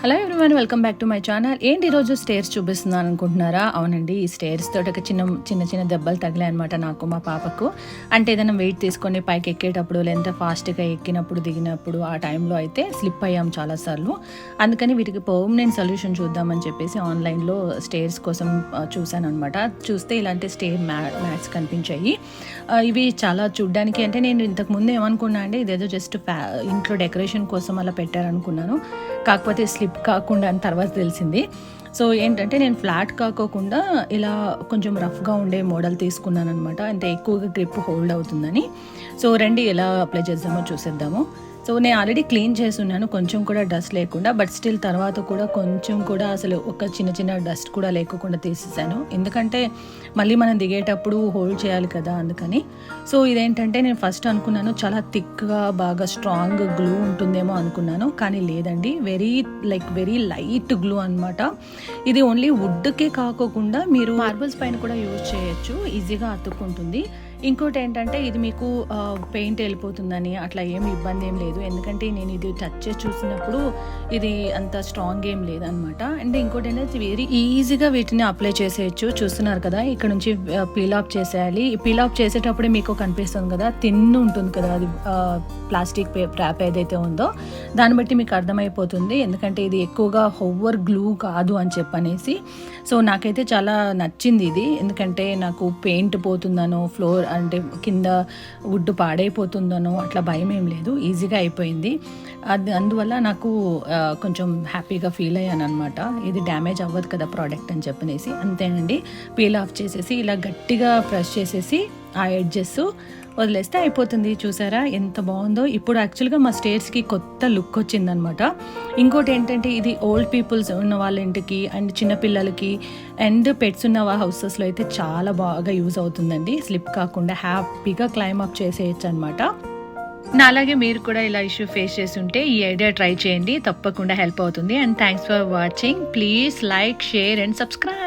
Hello everyone, welcome back to my channel. ఏంటి ఈరోజు stairs చూపిస్తున్నాను అనుకుంటున్నారా? అవునండి, ఈ స్టేర్స్ తోటి ఒక చిన్న దెబ్బలు తగిలాయి అనమాట నాకు, మా పాపకు. అంటే ఏదైనా వెయిట్ తీసుకొని పైకి ఎక్కేటప్పుడు లేదంటే ఫాస్ట్గా ఎక్కినప్పుడు దిగినప్పుడు ఆ టైంలో అయితే స్లిప్ అయ్యాం చాలాసార్లు. అందుకని వీటికి పర్మనెంట్ సొల్యూషన్ చూద్దామని చెప్పేసి ఆన్లైన్లో స్టేర్స్ కోసం చూశాను అనమాట. చూస్తే ఇలాంటి స్టేర్ మ్యాట్స్ కనిపించాయి. ఇవి చాలా చూడ్డానికి, అంటే నేను ఇంతకుముందు ఏమనుకున్నా అంటే ఇదేదో జస్ట్ ఇంట్లో డెకరేషన్ కోసం అలా పెట్టారనుకున్నాను. కాకపోతే స్లిప్ కాకుండా అని తర్వాత తెలిసింది. సో ఏంటంటే నేను ఫ్లాట్ కాకోకుండా ఇలా కొంచెం రఫ్గా ఉండే మోడల్ తీసుకున్నాను అనమాట. అంటే ఎక్కువగా గ్రిప్ హోల్డ్ అవుతుందని. సో రండి ఎలా అప్లై చేద్దామో చూసేద్దాము. సో నేను ఆల్రెడీ క్లీన్ చేస్తున్నాను, కొంచెం కూడా డస్ట్ లేకుండా. బట్ స్టిల్ తర్వాత కూడా కొంచెం కూడా అసలు ఒక చిన్న డస్ట్ కూడా లేకుండా తీసేసాను. ఎందుకంటే మళ్ళీ మనం దిగేటప్పుడు హోల్డ్ చేయాలి కదా, అందుకని. సో ఇదేంటంటే నేను ఫస్ట్ అనుకున్నాను చాలా థిక్గా బాగా స్ట్రాంగ్ గ్లూ ఉంటుందేమో అనుకున్నాను, కానీ లేదండి. వెరీ లైట్ గ్లూ అనమాట. ఇది ఓన్లీ వుడ్కే కాకోకుండా మీరు మార్బల్స్ పైన కూడా యూజ్ చేయొచ్చు, ఈజీగా అతుక్కుంటుంది. ఇంకోటి ఏంటంటే ఇది మీకు పెయింట్ వెళ్ళిపోతుందని అట్లా ఏమి ఇబ్బంది ఏం లేదు, ఎందుకంటే నేను ఇది టచ్ చేసి చూసినప్పుడు ఇది అంత స్ట్రాంగ్ ఏం లేదనమాట. అండ్ ఇంకోటి ఏంటంటే వెరీ ఈజీగా వీటిని అప్లై చేసేయచ్చు. చూస్తున్నారు కదా, ఇక్కడ నుంచి పీల్ ఆఫ్ చేసేయాలి. పీల్ ఆఫ్ చేసేటప్పుడే మీకు కనిపిస్తుంది కదా, థిన్ ఉంటుంది కదా అది ప్లాస్టిక్ ర్యాప్ ఏదైతే ఉందో, దాన్ని బట్టి మీకు అర్థమైపోతుంది. ఎందుకంటే ఇది ఎక్కువగా హోవర్ గ్లూ కాదు అని చెప్పనేసి. సో నాకైతే చాలా నచ్చింది ఇది, ఎందుకంటే నాకు పెయింట్ పోతుందనో ఫ్లోర్ అంటే కింద వుడ్ పాడైపోతుందనో అట్లా భయం ఏం లేదు, ఈజీగా అయిపోయింది. అందువల్ల నాకు కొంచెం హ్యాపీగా ఫీల్ అయ్యాను అనమాట. ఇది డ్యామేజ్ అవ్వదు కదా ప్రోడక్ట్ అని చెప్పనేసి. అంతేనండి, పీల్ ఆఫ్ చేసేసి ఇలా గట్టిగా ప్రెస్ చేసేసి ఆ ఎడ్జెస్ వదిలేస్తే అయిపోతుంది. చూసారా ఎంత బాగుందో. ఇప్పుడు యాక్చువల్గా మా స్టేర్స్కి కొత్త లుక్ వచ్చిందనమాట. ఇంకోటి ఏంటంటే ఇది ఓల్డ్ పీపుల్స్ ఉన్న వాళ్ళ ఇంటికి అండ్ చిన్నపిల్లలకి అండ్ పెట్స్ ఉన్న హౌసెస్లో అయితే చాలా బాగా యూజ్ అవుతుందండి. స్లిప్ కాకుండా హ్యాపీగా క్లైమ్ అప్ చేసేయచ్చు అనమాట. అలాగే మీరు కూడా ఇలా ఇష్యూ ఫేస్ చేసి ఉంటే ఈ ఐడియా ట్రై చేయండి, తప్పకుండా హెల్ప్ అవుతుంది. And thanks for watching. Please like, share and subscribe.